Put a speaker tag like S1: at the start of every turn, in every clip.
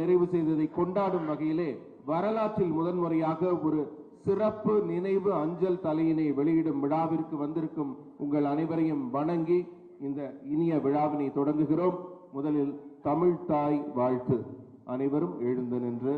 S1: நிறைவு செய்ததை கொண்டாடும் வகையிலே வரலாற்றில் முதன்முறையாக ஒரு சிறப்பு நினைவு அஞ்சல் தலையினை வெளியிடும் விழாவிற்கு வந்திருக்கும் உங்கள் அனைவரையும் வணங்கி இந்த இனிய விழாவினை தொடங்குகிறோம். முதலில் தமிழ் தாய் வாழ்த்து. அனைவரும் எழுந்து நின்று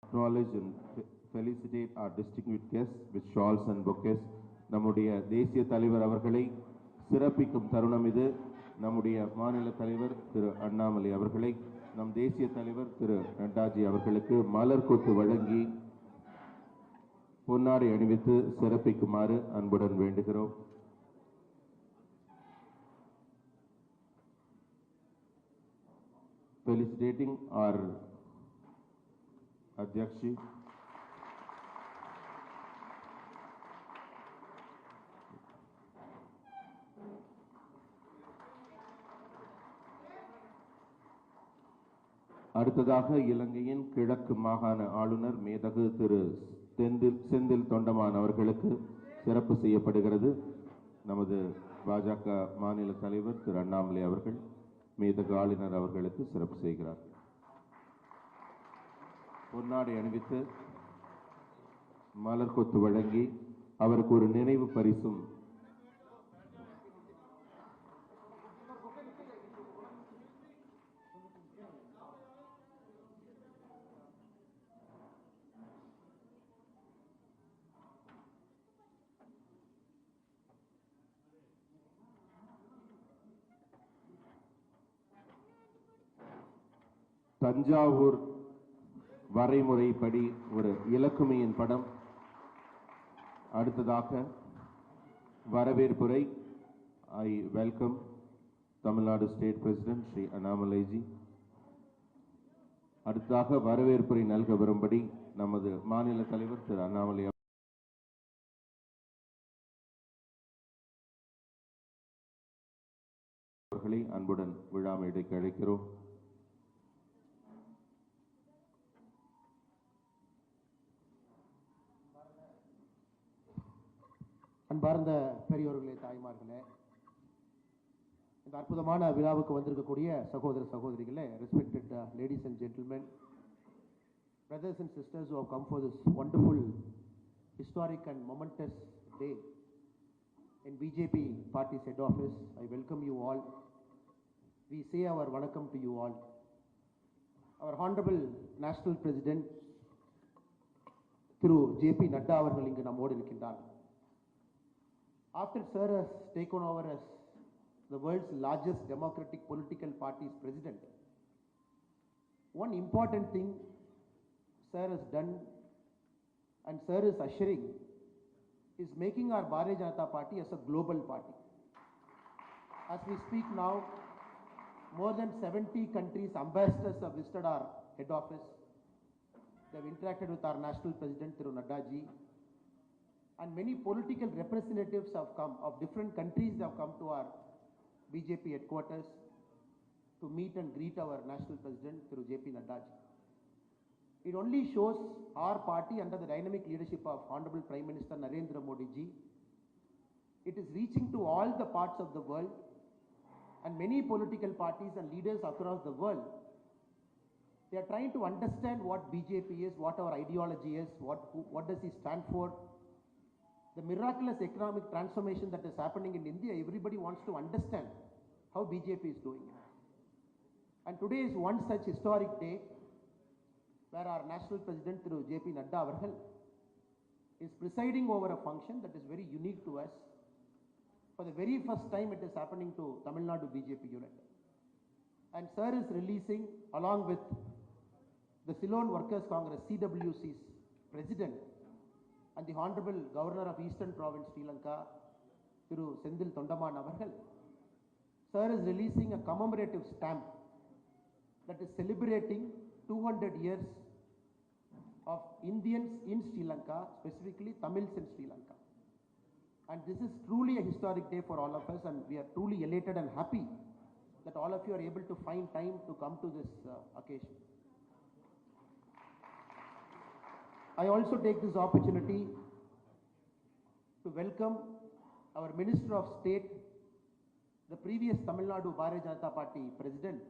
S1: acknowledge and felicitate our distinguished guests with shawls and bouquets. நம்முடைய தேசிய தலைவர் அவர்களை சிறப்பிக்கும் தருணம் இது. நம்முடைய மாநில தலைவர் திரு அண்ணாமலை அவர்களை நம் தேசிய தலைவர் திரு நட்டாஜி அவர்களுக்கு மலர் கொத்து வழங்கி பொன்னாடை அணிவித்து சிறப்பிக்குமாறு அன்புடன் வேண்டுகிறோம். Felicitating our Adhyakshi, அடுத்ததாக இலங்கையின் கிழக்கு மாகாண ஆளுநர் மேதகு திரு செந்தில் தொண்டமான் அவர்களுக்கு சிறப்பு செய்யப்படுகிறது. நமது பாஜக மாநில தலைவர் திரு அண்ணாமலை அவர்கள் மேதகு ஆளுநர் அவர்களுக்கு சிறப்பு செய்கிறார். பொன்னாடை அணிவித்து மலர் கொத்து வழங்கி அவருக்கு ஒரு நினைவு பரிசும் தஞ்சாவூர் வரைமுறைப்படி ஒரு இலக்குமியின் படம். அடுத்ததாக வரவேற்புரை. I welcome Tamil Nadu state president Shri Annamalaiji. அடுத்ததாக வரவேற்புரை நல்க வரும்படி நமது மாநில தலைவர் திரு அண்ணாமலை அவர்களை அன்புடன் விழா மேடைக்கு அழைக்கிறோம்.
S2: அன்பார்ந்த பெரியோர்களே, தாய்மார்களே, இந்த அற்புதமான விழாவுக்கு வந்திருக்கக்கூடிய சகோதர சகோதரிகளே, respected ladies and gentlemen, brothers and sisters who have come for this wonderful, historic and momentous day in BJP party's head office, I welcome you all. We say our vanakkam to you all. Our Honorable National President through JP Nadda அவர்கள் இங்கு நம்மோடு இருக்கின்றார். After Sir has taken over as the world's largest democratic political party's president, one important thing Sir has done and Sir is ushering is making our Bharatiya Janata Party as a global party. As we speak now, more than 70 countries' ambassadors have visited our head office. They have interacted with our national president, Sri Nadda ji. And many political representatives have come, of different countries have come to our BJP headquarters to meet and greet our national president, Sri JP Nadda ji. It only shows our party under the dynamic leadership of Honorable Prime Minister Narendra Modi ji. It is reaching to all the parts of the world, and many political parties and leaders across the world, they are trying to understand what BJP is, what our ideology is, what does it stand for. The miraculous economic transformation that is happening in India, everybody wants to understand how BJP is doing it. And today is one such historic day where our national president, through JP Nadda avargal, is presiding over a function that is very unique to us. For the very first time, it is happening to Tamil Nadu BJP unit. And Sir is releasing, along with the Ceylon Workers Congress, CWC's president, and the Honorable Governor of Eastern Province, Sri Lanka, through Sendil Tondaman avargal, Sir is releasing a commemorative stamp that is celebrating 200 years of Indians in Sri Lanka, specifically Tamils in Sri Lanka. And this is truly a historic day for all of us, and we are truly elated and happy that all of you are able to find time to come to this occasion. I also take this opportunity to welcome our Minister of State, the previous Tamil Nadu Bharatiya Janata Party President,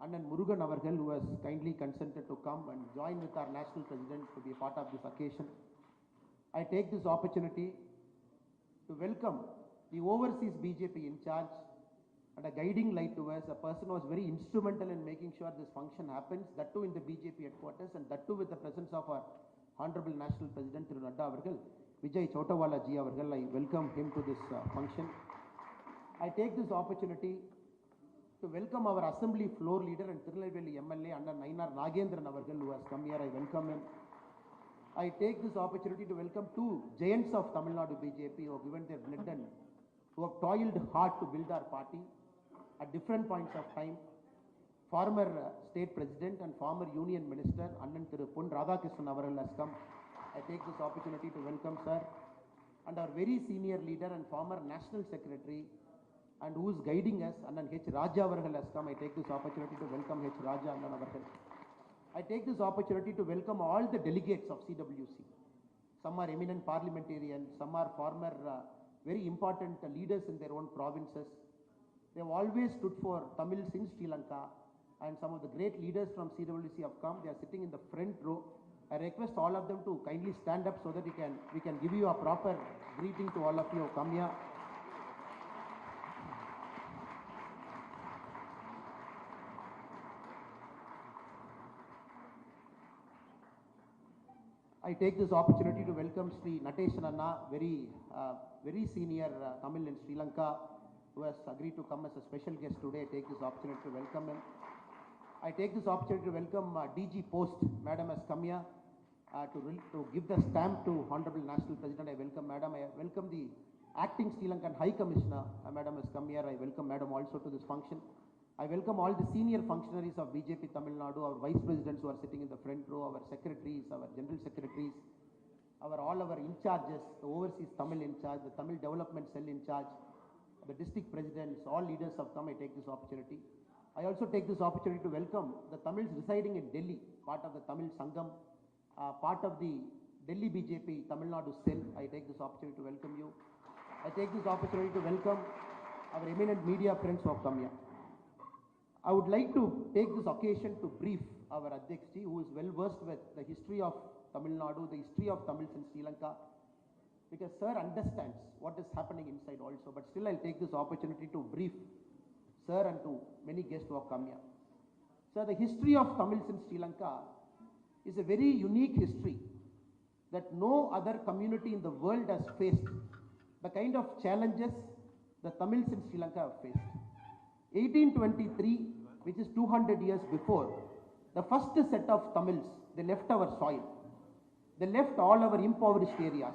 S2: Annan Murugan avargal, who has kindly consented to come and join with our national president to be a part of this occasion. I take this opportunity to welcome the overseas BJP in charge and a guiding light to us, a person who was very instrumental in making sure this function happens, that too in the BJP headquarters, and that too with the presence of our Honorable National President Sri Nadda avargal, Vijay Chotawala ji avargal. I welcome him to this function. I take this opportunity to welcome our Assembly floor leader and Tirunelveli MLA, Anna Nainar Nagendran avargal, who has come here. I welcome him. I take this opportunity to welcome two giants of Tamil Nadu BJP who have given their blood and who have toiled hard to build our party at different points of time. Former State President and former Union Minister, Annan Thiru Pon Radhakrishnan avargal has come. I take this opportunity to welcome Sir. And our very senior leader and former National Secretary, and who is guiding us, Annan H. Raja avargal has come. I take this opportunity to welcome H. Raja Annan avargal. I take this opportunity to welcome all the delegates of CWC. Some are eminent parliamentarians, some are former very important leaders in their own provinces. They have always stood for Tamils in Sri Lanka, and some of the great leaders from CWC have come. They are sitting in the front row. I request all of them to kindly stand up so that we can give you a proper greeting to all of you who come here. I take this opportunity to welcome Sri Nateshan Anna, very senior Tamil in Sri Lanka, who has agreed to come as a special guest today. I take this opportunity to welcome him. I take this opportunity to welcome DG Post. Madam has come here to give the stamp to Honorable National President. I welcome Madam. I welcome the Acting Sri Lankan High Commissioner. Madam has come here. I welcome Madam also to this function. I welcome all the senior functionaries of BJP Tamil Nadu, our vice presidents who are sitting in the front row, our secretaries, our general secretaries, all our in charges, the overseas Tamil in charge, the Tamil development cell in charge, the district presidents, all leaders have come. I take this opportunity. I also take this opportunity to welcome the Tamils residing in Delhi, part of the Tamil Sangam, part of the Delhi BJP Tamil Nadu cell. I take this opportunity to welcome you. I take this opportunity to welcome our eminent media friends who have come here. I would like to take this occasion to brief our Adhyakshji, who is well versed with the history of Tamil Nadu, the history of Tamils in Sri Lanka, because Sir understands what is happening inside also. But still, I'll take this opportunity to brief Sir and to many guests who have come here. Sir, the history of Tamils in Sri Lanka is a very unique history that no other community in the world has faced the kind of challenges the Tamils in Sri Lanka have faced. 1823, which is 200 years before, the first set of Tamils, they left our soil. They left all our impoverished areas,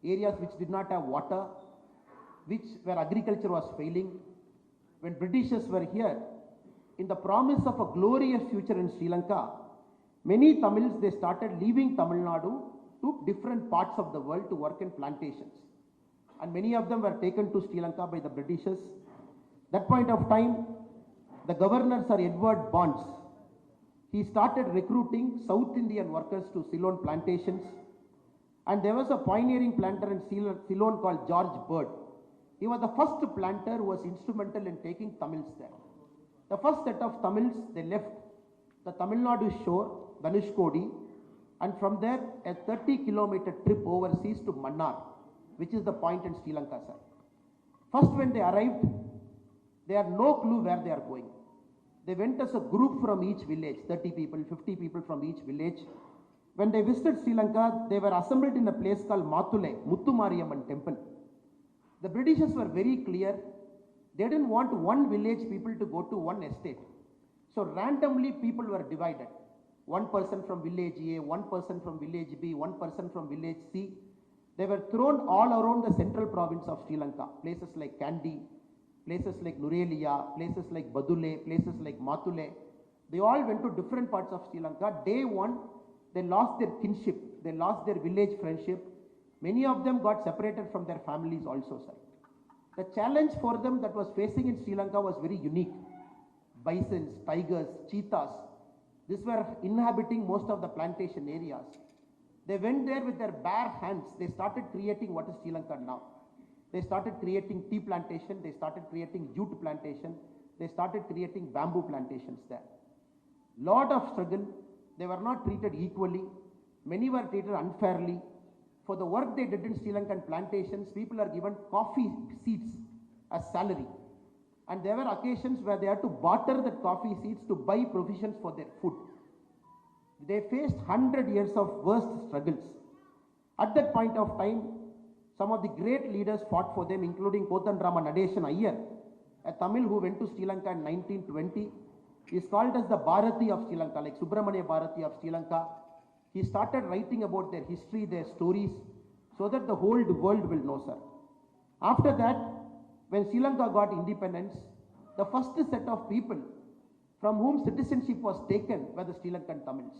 S2: areas which did not have water, where agriculture was failing. When Britishers were here, in the promise of a glorious future in Sri Lanka, many Tamils, they started leaving Tamil Nadu to different parts of the world to work in plantations. And many of them were taken to Sri Lanka by the Britishers. That point of time, the governor, Sir Edward Bonds, he started recruiting South Indian workers to Ceylon plantations. And there was a pioneering planter in Ceylon called George Bird. He was the first planter who was instrumental in taking Tamils there. The first set of Tamils, they left the Tamil Nadu shore, Dhanushkodi, and from there a 30-kilometer trip overseas to Mannar, which is the point in Sri Lanka, sir. First, when they arrived, they had no clue where they are going. They went as a group from each village, 30 people, 50 people from each village. When they visited Sri Lanka, they were assembled in a place called Mathule, Muthumariyamman temple. The Britishers were very clear. They didn't want one village people to go to one estate. So randomly people were divided. One person from village A, one person from village B, one person from village C. They were thrown all around the central province of Sri Lanka. Places like Kandy, places like Nurelia, places like Badule, places like Mathule. They all went to different parts of Sri Lanka. Day one, they lost their kinship. They lost their village friendship. Many of them got separated from their families also, sir. The challenge for them that was facing in Sri Lanka was very unique. Bisons, tigers, cheetahs. These were inhabiting most of the plantation areas. They went there with their bare hands. They started creating what is Sri Lanka now. They started creating tea plantation. They started creating jute plantation. They started creating bamboo plantations there. Lot of struggle. They were not treated equally. Many were treated unfairly. For the work they did in Sri Lankan plantations, people are given coffee seeds as salary. And there were occasions where they had to barter the coffee seeds to buy provisions for their food. They faced 100 years of worst struggles. At that point of time, some of the great leaders fought for them, including Kotandrama Nadeshan Iyer, a Tamil who went to Sri Lanka in 1920. He is called as the Bharati of Sri Lanka, like Subramania Bharati of Sri Lanka. He started writing about their history, their stories, so that the whole world will know, sir. After that, when Sri Lanka got independence, the first set of people from whom citizenship was taken were the Sri Lankan Tamils.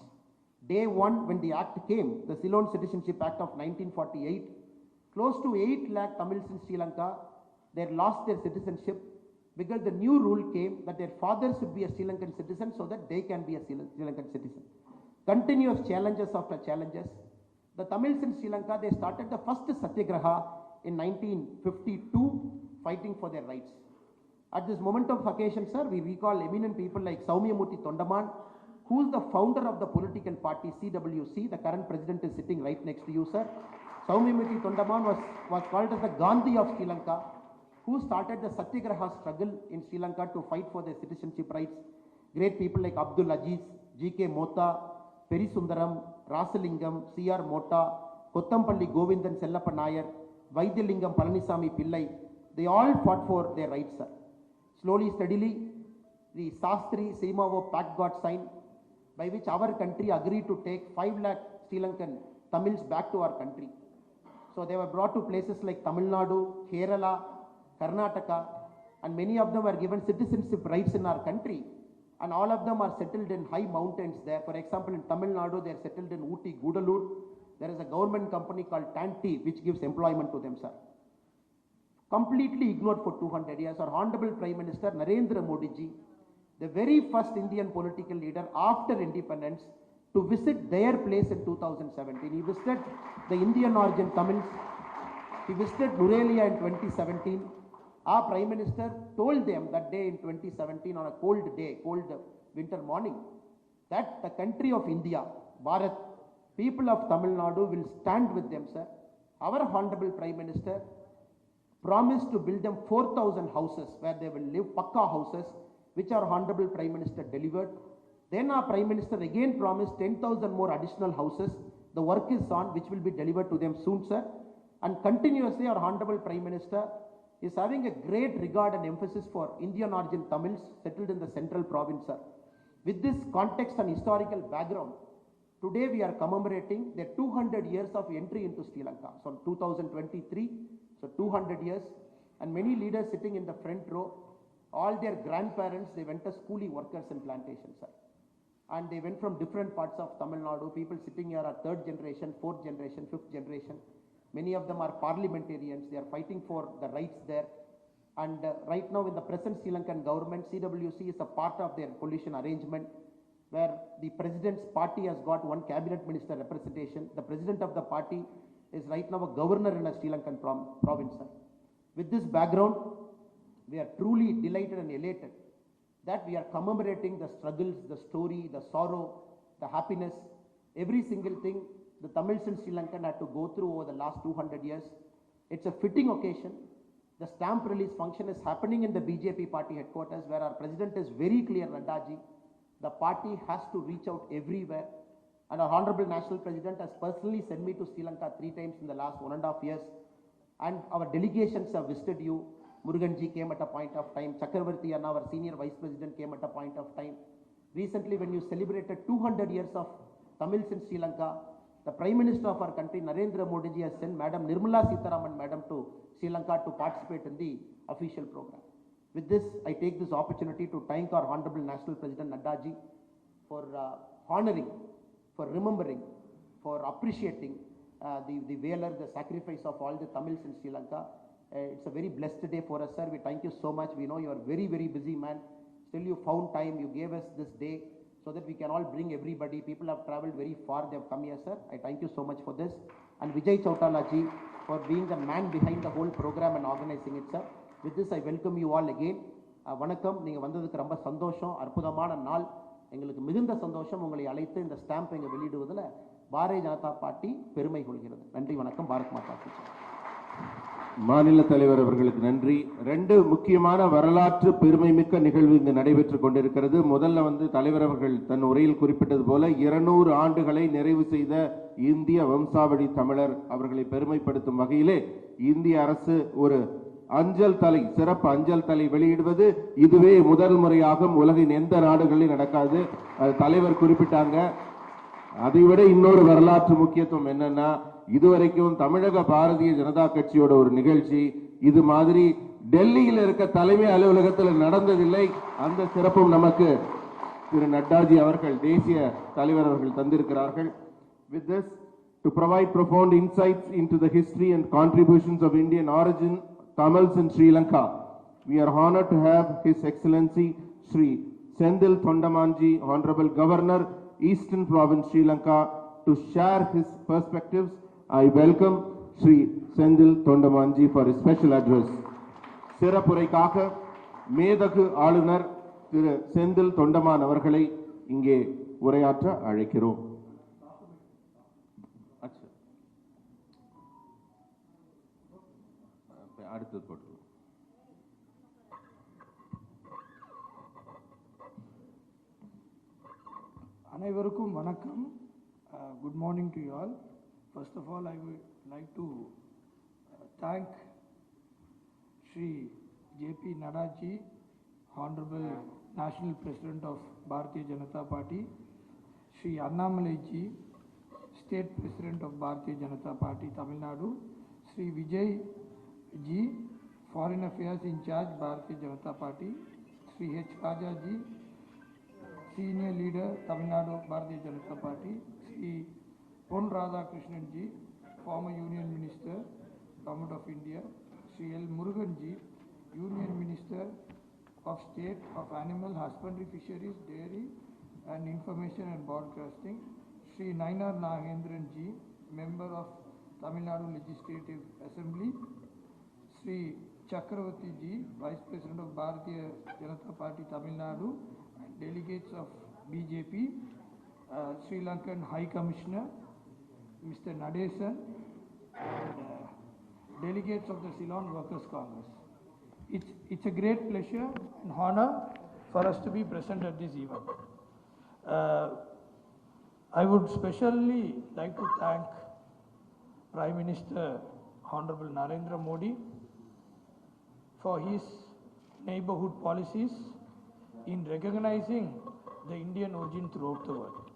S2: Day one, when the act came, the Ceylon Citizenship Act of 1948, close to 8 lakh Tamils in Sri Lanka, they lost their citizenship because the new rule came that their fathers should be a Sri Lankan citizen so that they can be a Sri Lankan citizen. Continuous challenges after challenges. The Tamils in Sri Lanka, they started the first Satyagraha in 1952, fighting for their rights. At this moment of occasion, sir, we recall eminent people like Saumyamurthy Tondaman, who is the founder of the political party CWC. The current president is sitting right next to you, sir. Saumyamurthy Tondaman was called as the Gandhi of Sri Lanka, who started the Satyagraha struggle in Sri Lanka to fight for their citizenship rights. Great people like Abdul Aziz, G.K. Mota, Perisundaram, Rasalingam, C.R. Mota, Kottampalli Govindan Sellappa Nair, Vaidyalingam Palanisamy Pillai, they all fought for their rights, sir. Slowly, steadily, the Sastri Seemavo Pact got signed, by which our country agreed to take 5 lakh Sri Lankan Tamils back to our country. So they were brought to places like Tamil Nadu, Kerala, Karnataka, and many of them were given citizenship rights in our country. And all of them are settled in high mountains there. For example, in Tamil Nadu, they are settled in Ooty, Gudalur. There is a government company called Tanti, which gives employment to them, sir. Completely ignored for 200 years. Our Honorable Prime Minister Narendra Modi ji, the very first Indian political leader after independence, to visit their place in 2017. He visited the Indian origin Tamils. He visited Nurelia in 2017. Our Prime Minister told them that day in 2017 on a cold day, cold winter morning, that the country of India, Bharat, people of Tamil Nadu will stand with them, sir. Our Honorable Prime Minister promised to build them 4,000 houses where they will live, Pakka houses, which our Honorable Prime Minister delivered. Then our Prime Minister again promised 10,000 more additional houses. The work is on, which will be delivered to them soon, sir. And continuously, our Honorable Prime Minister is having a great regard and emphasis for Indian origin Tamils settled in the central province, sir. With this context and historical background, today we are commemorating the 200 years of entry into Sri Lanka. So 2023, so 200 years, and many leaders sitting in the front row, all their grandparents, they went as coolie workers in plantations, sir. And they went from different parts of Tamil Nadu. People sitting here are third generation, fourth generation, fifth generation. Many of them are parliamentarians. They are fighting for the rights there. And right now in the present Sri Lankan government, CWC is a part of their coalition arrangement, where the president's party has got one cabinet minister representation. The president of the party is right now a governor in a Sri Lankan province, sir. With this background, we are truly delighted and elated that we are commemorating the struggles, the story, the sorrow, the happiness, every single thing the Tamils in Sri Lanka had to go through over the last 200 years. It's a fitting occasion. The stamp release function is happening in the BJP party headquarters, where our president is very clear, Nadda ji. The party has to reach out everywhere. And our Honorable National President has personally sent me to Sri Lanka 3 times in the last 1.5 years. And our delegations have visited you. Muruganji came at a point of time. Chakravarti and our senior vice president came at a point of time. Recently, when you celebrated 200 years of Tamils in Sri Lanka, the Prime Minister of our country, Narendra Modi ji, has sent Madam Nirmala Sitharaman Madam to Sri Lanka to participate in the official program. With this, I take this opportunity to thank our Honorable National President Nadda ji for honoring, for remembering, for appreciating the valor, the sacrifice of all the Tamils in Sri Lanka. It's a very blessed day for us, sir. We thank you so much. We know you are very, very busy man. Still you found time, you gave us this day so that we can all bring everybody. People have traveled very far, they have come here, sir. I thank you so much for this. And Vijay Chautala ji for being the man behind the whole program and organizing it, sir. With this, I welcome you all again. வணக்கம். நீங்கள் வந்ததுக்கு ரொம்ப சந்தோஷம். அற்புதமான நாள். எங்களுக்கு மிகுந்த சந்தோஷம் உங்களை அழைத்து இந்த ஸ்டாம்ப் இங்கே வெளியிடுவதில் பாரதிய ஜனதா பார்ட்டி பெருமை கொள்கிறது. நன்றி, வணக்கம். பாரத் மாதா கி ஜெய்.
S1: மாநில தலைவர் அவர்களுக்கு நன்றி. 2 முக்கியமான வரலாற்று பெருமை மிக்க நிகழ்வு இங்கு நடைபெற்றுக் கொண்டிருக்கிறது. முதல்ல தலைவர் அவர்கள் தன் உரையில் குறிப்பிட்டது போல 200 ஆண்டுகளை நிறைவு செய்த இந்திய வம்சாவளி தமிழர் அவர்களை பெருமைப்படுத்தும் வகையிலே இந்திய அரசு ஒரு அஞ்சல் தலை, சிறப்பு அஞ்சல் தலை வெளியிடுவது இதுவே முதல் முறையாக உலகின் எந்த நாடுகளிலும் நடக்காது. தலைவர் குறிப்பிட்டாங்க. அதைவிட இன்னொரு வரலாற்று முக்கியத்துவம் என்னன்னா, இதுவரைக்கும் தமிழக பாரதிய ஜனதா கட்சியோட ஒரு நிகழ்ச்சி இது மாதிரி டெல்லியில் இருக்க தலைமை அலுவலகத்தில் நடந்ததில்லை. அந்த சிறப்பும் நமக்கு திரு நட்டாஜி அவர்கள், தேசிய தலைவர் அவர்கள் தந்திருக்கிறார்கள். With this, to provide profound insights into the history and contributions of Indian origin Tamils in Sri Lanka, we are honored to have His Excellency Sri Senthil Thondamanji, Honorable Governor, Eastern Province, Sri Lanka, to share his perspectives. I welcome Sri Senthil Thondamanji for his special address. சிறப்புரைக்காக மேதகு ஆளுநர் திரு செந்தில் தொண்டமான் அவர்களை இங்கே உரையாற்ற அழைக்கிறோம். அடுத்தது போட்டு
S3: அனைவருக்கும் வணக்கம். Good morning to you all. First of all, I would like to thank Sri JP Nadda ji, Honorable National President of Bharatiya Janata Party, Sri Annamalai ji, State President of Bharatiya Janata Party, Tamil Nadu, Sri Vijay ji, Foreign Affairs in charge, Bharatiya Janata Party, Sri H. Raja ji, Senior Leader, Tamil Nadu, Bharatiya Janata Party, Sri Pon Radhakrishnan ji, former Union Minister, Government of India, Sri L. Murugan ji, Union Minister of State of Animal Husbandry, Fisheries, Dairy and Information and Broadcasting, Sri Nainar Nagendran ji, Member of Tamil Nadu Legislative Assembly, Sri Chakravarti ji, Vice President of Bharatiya Janata Party, Tamil Nadu, and delegates of BJP, Sri Lankan High Commissioner, Mr. Nadesan, and delegates of the Ceylon Workers' Congress. It's a great pleasure and honor for us to be present at this event. I would specially like to thank Prime Minister Honorable Narendra Modi for his neighborhood policies in recognizing the Indian origin throughout the world.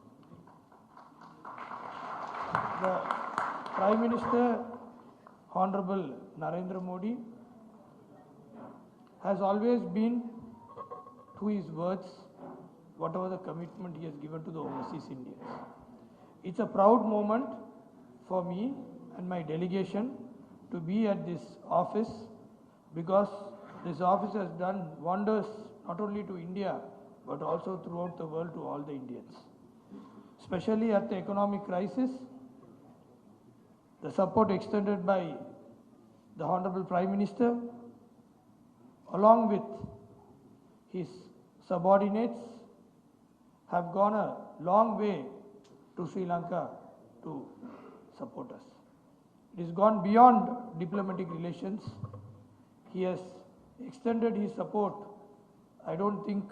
S3: The Prime Minister, Honorable Narendra Modi, has always been to his words, whatever the commitment he has given to the overseas Indians. It's a proud moment for me and my delegation to be at this office, because this office has done wonders not only to India but also throughout the world to all the Indians. Especially at the economic crisis, the support extended by the Honorable Prime Minister along with his subordinates have gone a long way to Sri Lanka to support us. It has gone beyond diplomatic relations. He has extended his support. I don't think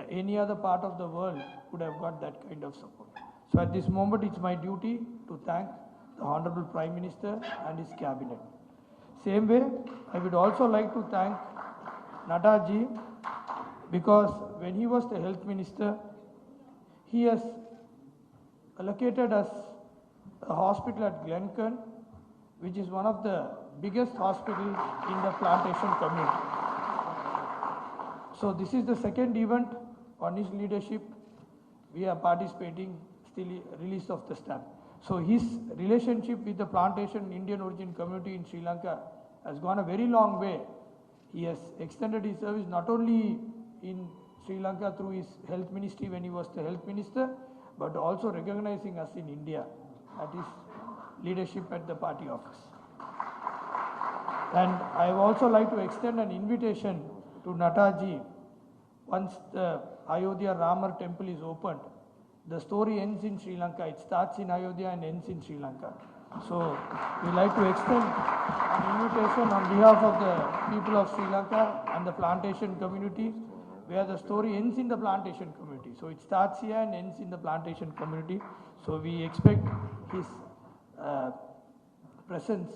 S3: any other part of the world would have got that kind of support. So at this moment, it's my duty to thank the Honorable Prime Minister and his cabinet. Same way, I would also like to thank Nadda ji, because when he was the health minister, he has allocated us a hospital at Glencairn, which is one of the biggest hospitals in the plantation community. So this is the second event on his leadership. We are participating, still release of the stamp. So his relationship with the plantation Indian origin community in Sri Lanka has gone a very long way. He has extended his service not only in Sri Lanka through his health ministry when he was the health minister, but also recognizing us in India at his leadership at the party office. And I would also like to extend an invitation to Nadda ji. Once the Ayodhya Ramar temple is opened, the story ends in Sri Lanka. It starts in Ayodhya and ends in Sri Lanka. So we like to extend an invitation on behalf of the people of Sri Lanka and the plantation community, where the story ends in the plantation community. So it starts here and ends in the plantation community. So we expect his presence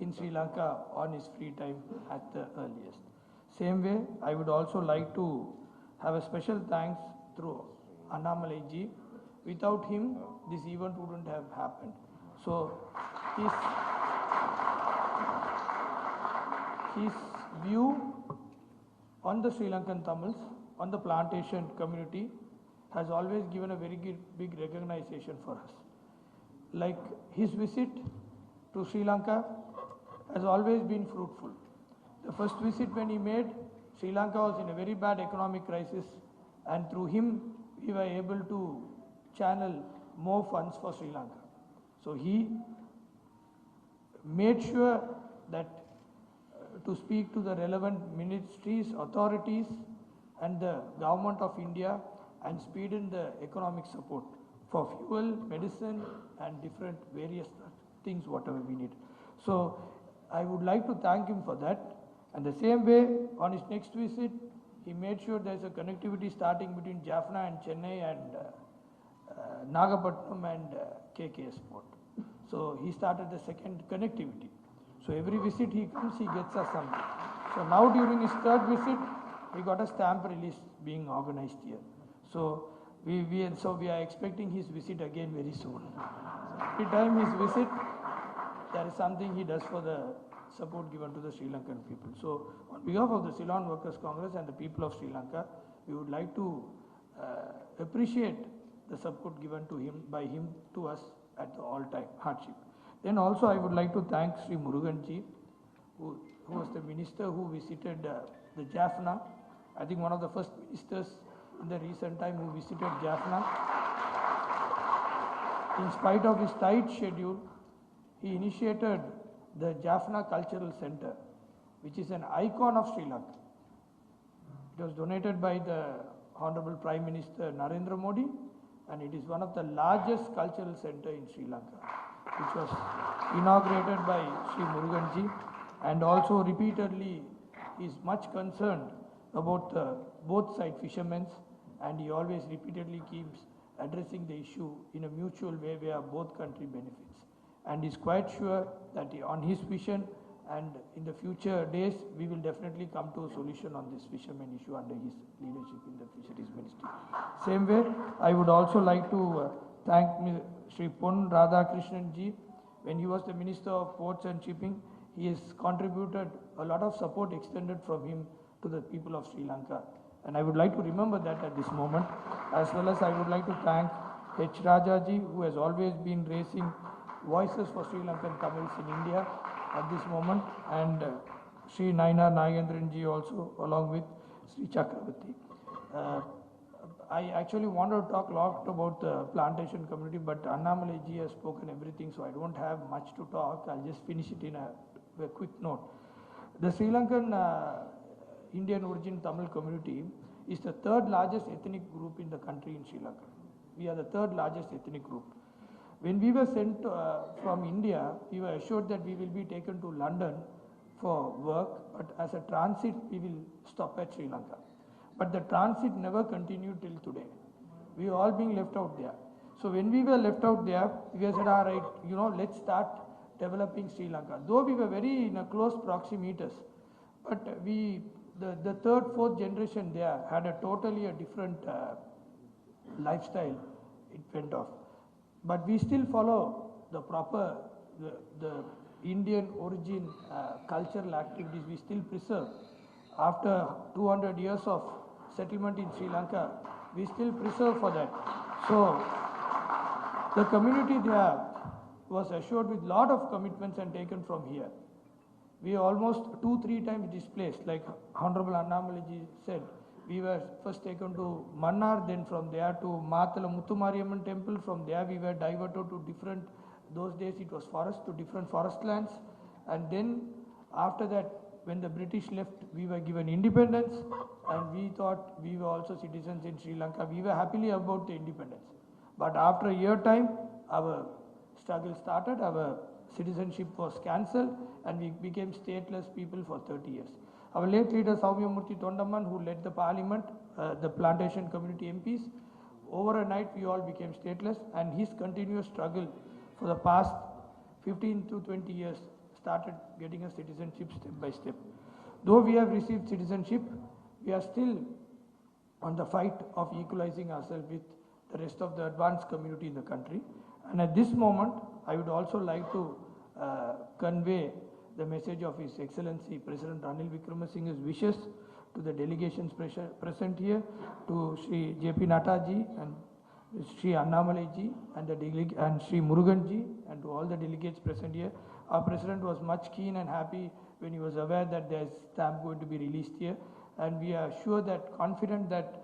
S3: in Sri Lanka on his free time at the earliest. Same way, I would also like to have a special thanks through Annamalai ji. Without him, this event wouldn't have happened. So his view on the Sri Lankan Tamils, on the plantation community, has always given a very big recognition for us. Like his visit to Sri Lanka has always been fruitful. The first visit when he made, Sri Lanka was in a very bad economic crisis, and through him we were able to channel more funds for Sri Lanka. So he made sure that to speak to the relevant ministries, authorities and the government of India and speed in the economic support for fuel, medicine and different various things whatever we need. So I would like to thank him for that. And the same way, on his next visit, he made sure there is a connectivity starting between Jaffna and Chennai and Nagapattinam and KKS port. So he started the second connectivity. So every visit he comes, he gets us something. So now during his third visit, he got a stamp release being organized here. So we are expecting his visit again very soon. So every time his visit, there is something he does for the support given to the Sri Lankan people. So on behalf of the Ceylon Workers Congress and the people of Sri Lanka, we would like to appreciate the support given to him by him to us at the all-time hardship. Then also I would like to thank Sri Muruganji, who was the minister who visited the Jaffna. I think one of the first ministers in the recent time who visited Jaffna. In spite of his tight schedule, he initiated the Jaffna Cultural Center, which is an icon of Sri Lanka. It was donated by the Honorable Prime Minister Narendra Modi, and it is one of the largest cultural center in Sri Lanka, which was inaugurated by Sri Muruganji, and also repeatedly is much concerned about both side fishermen, and he always repeatedly keeps addressing the issue in a mutual way where both country benefits. and is quite sure that on his vision and in the future days, we will definitely come to a solution on this fishermen issue under his leadership in the Fisheries Ministry. Same way, I would also like to thank Sri Pon Radhakrishnan ji. When he was the Minister of Ports and Shipping, he has contributed a lot of support extended from him to the people of Sri Lanka. And I would like to remember that at this moment, as well as I would like to thank H. Rajaji, who has always been raising voices for Sri Lankan Tamils in India at this moment, and Sri Naina Nagendranji also, along with Sri Chakravarti. I actually wanted to talk a lot about the plantation community, but Annamalai ji has spoken everything, so I don't have much to talk. I'll just finish it in a quick note. The Sri Lankan Indian origin Tamil community is the third largest ethnic group in the country in Sri Lanka. We are the third largest ethnic group. When we were sent from India, we were assured that we will be taken to London for work, but as a transit, we will stop at Sri Lanka. But the transit never continued till today. We were all being left out there. So when we were left out there, we said, all right, let's start developing Sri Lanka. Though we were very in a close proximities, but the third, fourth generation there had a totally different lifestyle. It went off. But we still follow the proper, the Indian origin cultural activities we still preserve. After 200 years of settlement in Sri Lanka, we still preserve for that. So the community there was assured with lot of commitments and taken from here. We almost 2-3 times displaced, like Honorable Annamalai said. We were first taken to Mannar, then from there to Matala Muthumariyamman temple. From there we were diverted to different, those days it was forest, to different forest lands. And then after that, when the British left, we were given independence, and we thought we were also citizens in Sri Lanka. We were happily about the independence. But after a year time, our struggle started, our citizenship was cancelled, and we became stateless people for 30 years. Our late leader Saumyamurthy Tondaman, who led the parliament, the plantation community MPs, over a night we all became stateless, and his continuous struggle for the past 15 to 20 years started getting us citizenship step by step. Though we have received citizenship, we are still on the fight of equalizing ourselves with the rest of the advanced community in the country. And at this moment, I would also like to convey the message of His Excellency President Ranil Wickramasinghe's wishes to the delegations present here, to Sri JP Nadda ji and Sri Annamalai ji and Sri Murugan ji, and to all the delegates present here. Our President was much keen and happy when he was aware that there is stamp going to be released here, and we are sure that, confident that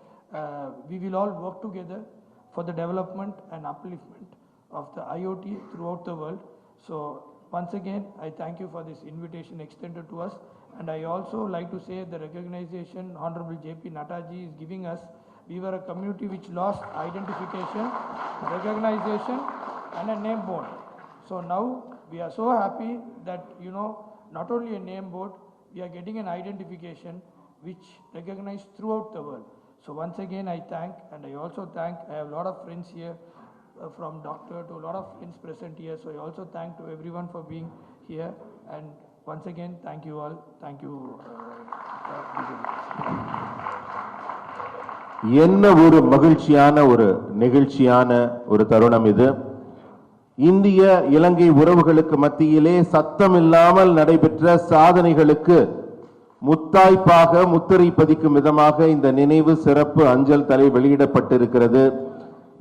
S3: we will all work together for the development and upliftment of the IoT throughout the world. So once again, I thank you for this invitation extended to us, and I also like to say the recognition Honorable JP Nadda ji is giving us. We were a community which lost identification, recognition and a name board. So now we are so happy that, not only a name board, we are getting an identification which recognized throughout the world. So once again I thank, and I also thank, I have a lot of friends here, from doctor to a lot of friends present here. So I also thank to everyone for being here, and once again thank you all. Thank you.
S1: என்ன ஒரு மகிழ்ச்சியான ஒரு நெகிழ்ச்சியான ஒரு தருணம் இது. இந்திய இலங்கை உறவுகளுக்கு மத்தியிலே சத்தம் இல்லாமல் நடைபெற்ற சாதனைகளுக்கு முத்தாய்ப்பாக முத்திரை பதிக்கும் விதமாக இந்த நினைவு சிறப்பு அஞ்சல் தலை வெளியிடப்பட்டிருக்கிறது.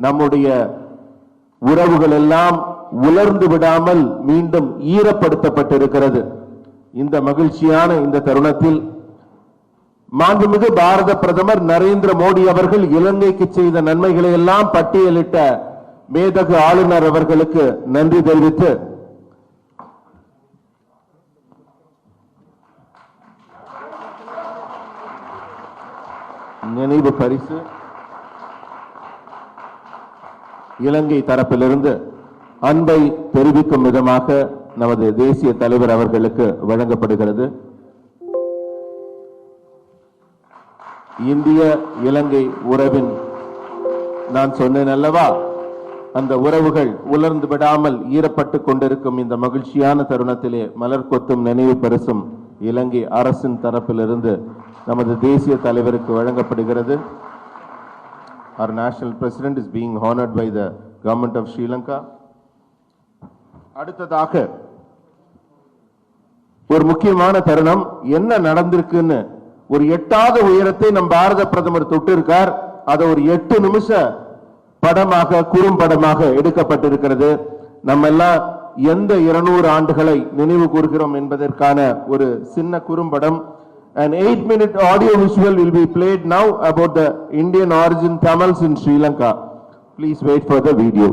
S1: நம்முடைய உறவுகள் எல்லாம் உலர்ந்து விடாமல் மீண்டும் ஈரப்படுத்தப்பட்டிருக்கிறது. இந்த மகிழ்ச்சியான இந்த தருணத்தில் மாண்புமிகு பாரத பிரதமர் நரேந்திர மோடி அவர்கள் இலங்கைக்கு செய்த நன்மைகளை எல்லாம் பட்டியலிட்ட மேதகு ஆளுநர் அவர்களுக்கு நன்றி தெரிவித்து நினைவு பரிசு இலங்கை தரப்பிலிருந்து அன்பை தெரிவிக்கும் விதமாக நமது தேசிய தலைவர் அவர்களுக்கு வழங்கப்படுகிறது. இந்திய இலங்கை உறவின் நான் சொன்னேன் அல்லவா, அந்த உறவுகள் உலர்ந்து விடாமல் ஈரப்பட்டு கொண்டிருக்கும் இந்த மகிழ்ச்சியான தருணத்திலே மலர் கொத்தும் நினைவு பரிசும் இலங்கை அரசின் தரப்பிலிருந்து நமது தேசிய தலைவருக்கு வழங்கப்படுகிறது. Our national president is being honored by the government of Sri Lanka. அடுத்ததாக ஒரு முக்கியமான தருணம் என்ன நடந்திருக்குன்னு ஒரு எட்டாவது உயரத்தை நம் பாரத பிரதமர் தொட்டு இருக்கார். அது ஒரு 8 நிமிஷ படமாக குறும்படமாக எடுக்கப்பட்டிருக்கிறது. நம்ம எல்லாம் எந்த 200 ஆண்டுகளை நினைவு கூறுகிறோம் என்பதற்கான ஒரு சின்ன குறும்படம். An 8-minute audio visual will be played now about the Indian origin Tamils in Sri Lanka. Please wait for the video.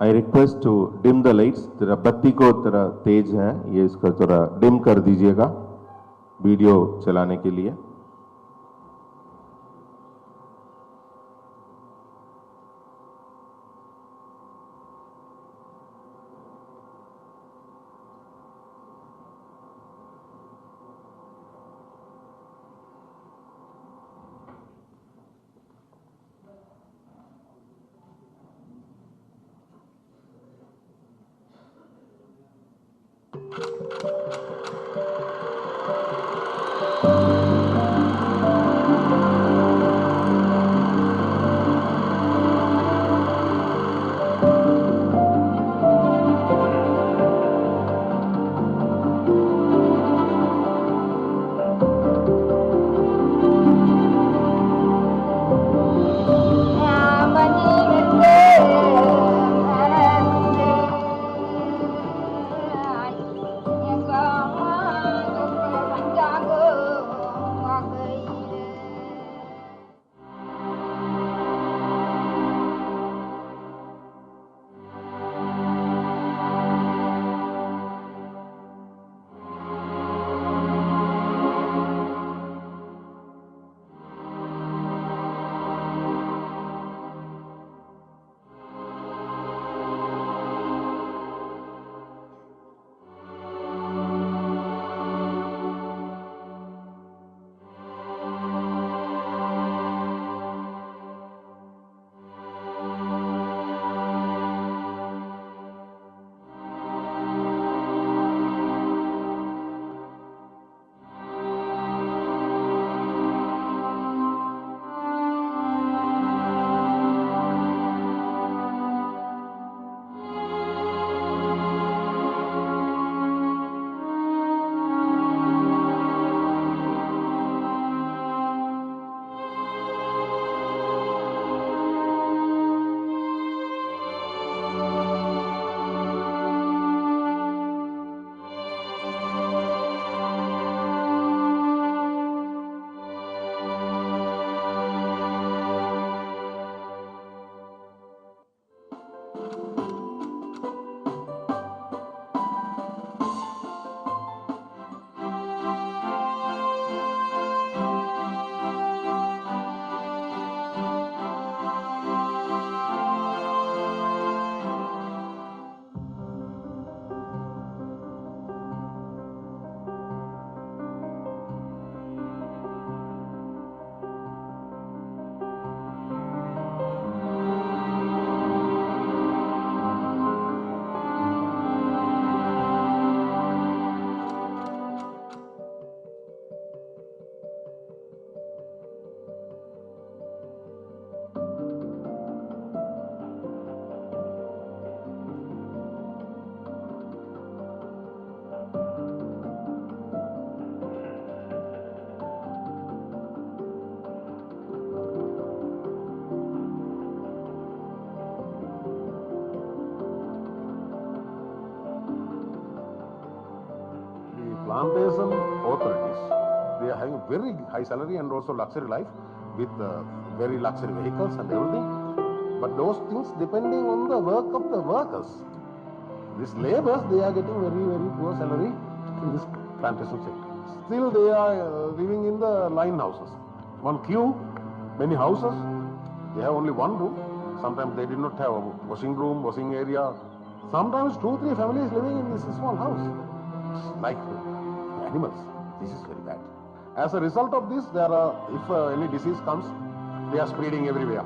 S1: I request to dim the lights. तेरा बत्ती को तेरा तेज है, ये इसका थोड़ा डिम कर दीजिएगा वीडियो चलाने के लिए.
S4: plantation authorities, they are having very high salary and also luxury life with very luxury vehicles and everything. But those things depending on the work of the workers. These laborers, they are getting very, very poor salary in this plantation sector. Still they are living in the line houses. One queue Many houses, they have only one room. Sometimes they did not have a washing room, washing area. Sometimes 2-3 families living in this small house, like animals. This is very bad. As a result of this, there are, if any disease comes, they are spreading everywhere.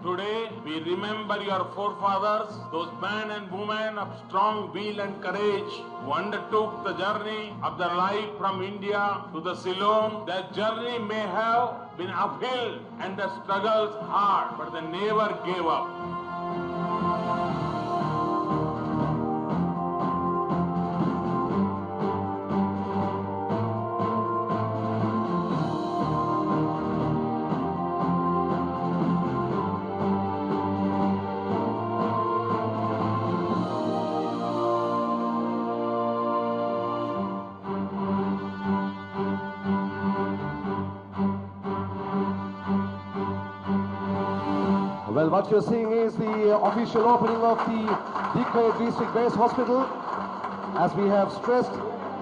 S5: Today, we remember your forefathers, those men and women of strong will and courage who undertook the journey of their life from India to the Ceylon. Their journey may have been uphill and the struggles hard, but they never gave up.
S2: Well, what you're seeing is the official opening of the declared district base hospital. As we have stressed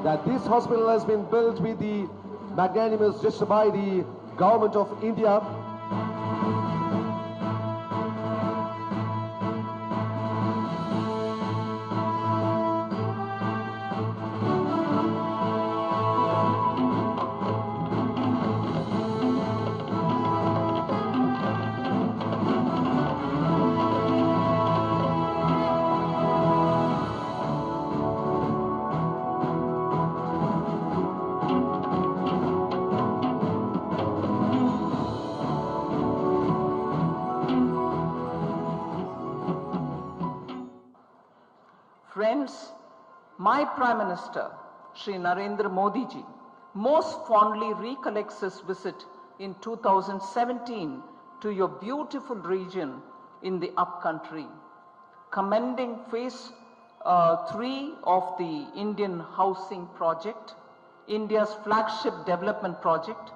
S2: that this hospital has been built with the magnanimous gesture by the government of India.
S6: Friends, my Prime Minister, Sri Narendra Modi ji, most fondly recollects his visit in 2017 to your beautiful region in the upcountry, commending phase 3 of the Indian Housing Project, India's flagship development project.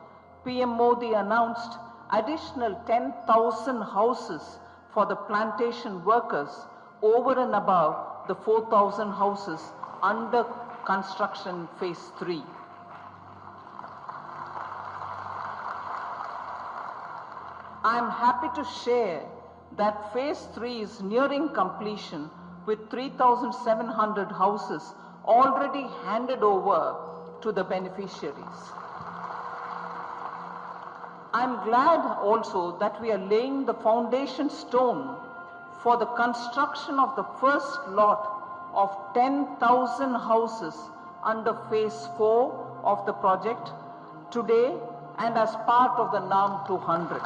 S6: PM Modi announced additional 10,000 houses for the plantation workers over and above the 4,000 houses under construction phase 3. I am happy to share that phase 3 is nearing completion with 3,700 houses already handed over to the beneficiaries. I am glad also that we are laying the foundation stone for the construction of the first lot of 10,000 houses under phase 4 of the project today and as part of the NAM 200.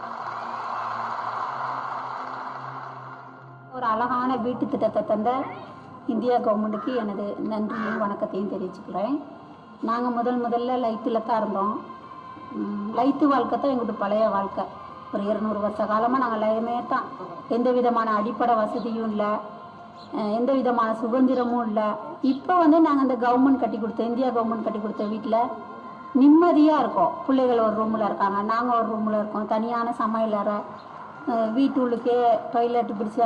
S7: ஒரு அழகான வீட்டு திட்டத்தை தந்த India கவர்மெண்ட்டுக்கு எனது நன்றியும் வணக்கத்தையும் தெரிவிச்சுக்கிறேன். நாங்கள் முதல்ல லைத்தில் தான் இருந்தோம். லைத்து வாழ்க்கை தான் எங்களுக்கு பழைய வாழ்க்கை. ஒரு 200 வருஷ காலமாக நாங்கள் லயமே தான். எந்த விதமான அடிப்படை வசதியும் இல்லை, எந்த விதமான சுதந்திரமும் இல்லை. இப்போ நாங்கள் இந்த கவர்மெண்ட் கட்டி கொடுத்த இந்தியா கவர்மெண்ட் கட்டி கொடுத்த வீட்டில் நிம்மதியாக இருக்கோம். பிள்ளைகள் ஒரு ரூமில் இருக்காங்க, நாங்கள் ஒரு ரூமில் இருக்கோம். தனியான சமையல் அறை, வீட்டுள்ளுக்கே டாய்லெட் பிடிச்ச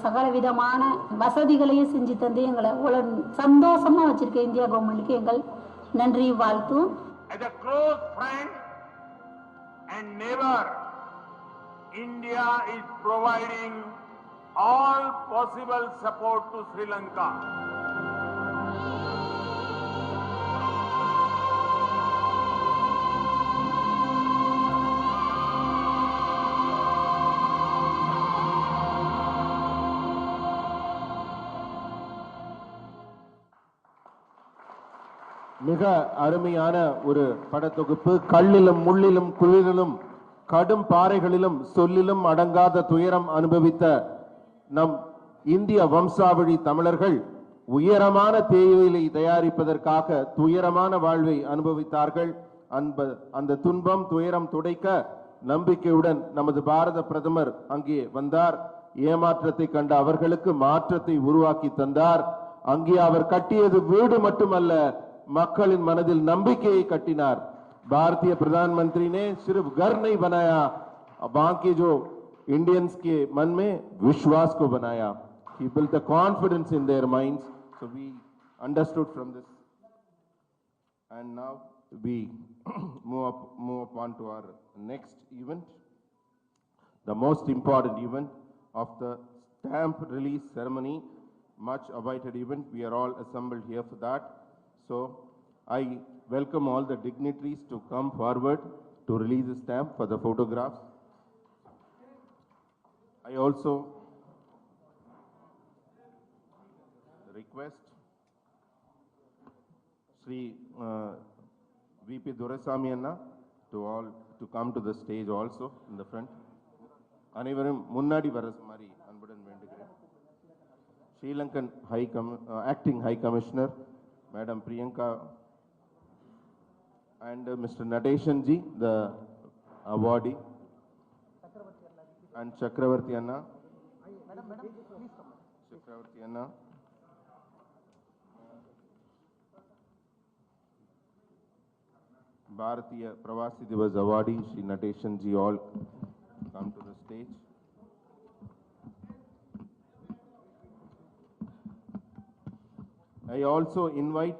S7: சகல விதமான வசதிகளையும் செஞ்சு தந்து எங்களை இவ்வளோ சந்தோஷமாக வச்சுருக்க இந்தியா கவர்மெண்ட்டுக்கு எங்கள் நன்றி வாழ்த்தும்.
S5: As a close friend and neighbor, India is providing all possible support to Sri Lanka.
S1: மிக அருமையான ஒரு படத்தொகுப்பு. கல்லிலும் முள்ளிலும் குளிரிலும் கடும் பாறைகளிலும் சொல்லிலும் அடங்காத துயரம் அனுபவித்த நம் இந்திய வம்சாவழி தமிழர்கள் உயரமான தேயிலை தயாரிப்பதற்காக துயரமான வாழ்வை அனுபவித்தார்கள். அந்த துன்பம் துயரம் துடைக்க நம்பிக்கையுடன் நமது பாரத பிரதமர் அங்கே வந்தார். ஏமாற்றத்தை கண்ட அவர்களுக்கு மாற்றத்தை உருவாக்கி தந்தார். அங்கே அவர் கட்டியது வீடு மட்டுமல்ல, மக்களின் மனதில் நம்பிக்கையை கட்டினார். भारतीय प्रधानमंत्री ने सिर्फ घर नहीं बनाया, बाकी जो इंडियंस के मन में विश्वास को बनाया. He built the confidence in their minds. So we understood from this. And now we move on to our next event, the most important event of the stamp release ceremony, much awaited event. We are all assembled here for that. So I welcome all the dignitaries to come forward to release the stamp for the photographs. I also request Sri VP Durasamy Anna to come to the stage also in the front. அனைவரும் முன்னாடி வர மாதிரி அன்புடன் வேண்டுகிறேன். Sri Lankan Acting High Commissioner Madam Priyanka and Mr. Nadeshan ji, the awardee, and Chakravarti Anna. Chakravarti Anna. Bharatiya Pravasi Divas awardee Shri Nadeshan ji, all come to the stage. I also invite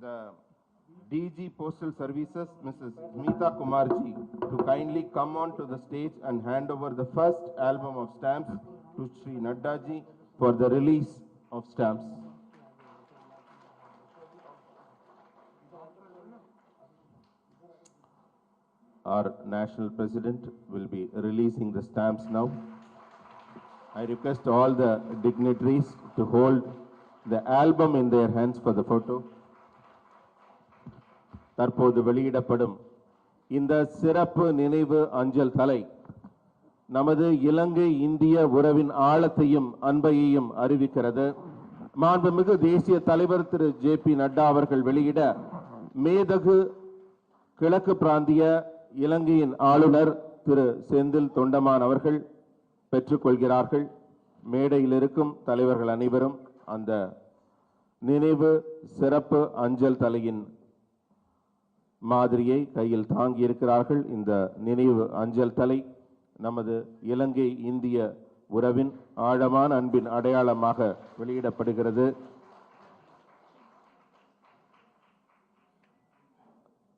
S1: the DG Postal Services, Mrs. Meeta Kumarji, to kindly come on to the stage and hand over the first album of stamps to Sri Nadda ji for the release of stamps. Our National President will be releasing the stamps now. I request all the dignitaries to hold the album in their hands for the photo. தற்போது வெளியிடப்படும் இந்த சிறப்பு நினைவு அஞ்சல் தலை நமது இலங்கை இந்திய உறவின் ஆழத்தையும் அன்பையையும் அறிவிக்கிறது. மாண்புமிகு தேசிய தலைவர் திரு JP நட்டா அவர்கள் வெளியிட மேதகு கிழக்கு பிராந்திய இலங்கையின் ஆளுநர் திரு செந்தில் தொண்டமான் அவர்கள் பெற்றுக்கொள்கிறார்கள். மேடையில் இருக்கும் தலைவர்கள் அனைவரும் அந்த நினைவு சிறப்பு அஞ்சல் தலையின் மாதிரியை கையில் தாங்கி இருக்கிறார்கள். இந்த நினைவு அஞ்சல் தலை நமது இலங்கை இந்திய உறவின் ஆழமான அன்பின் அடையாளமாக வெளியிடப்படுகிறது.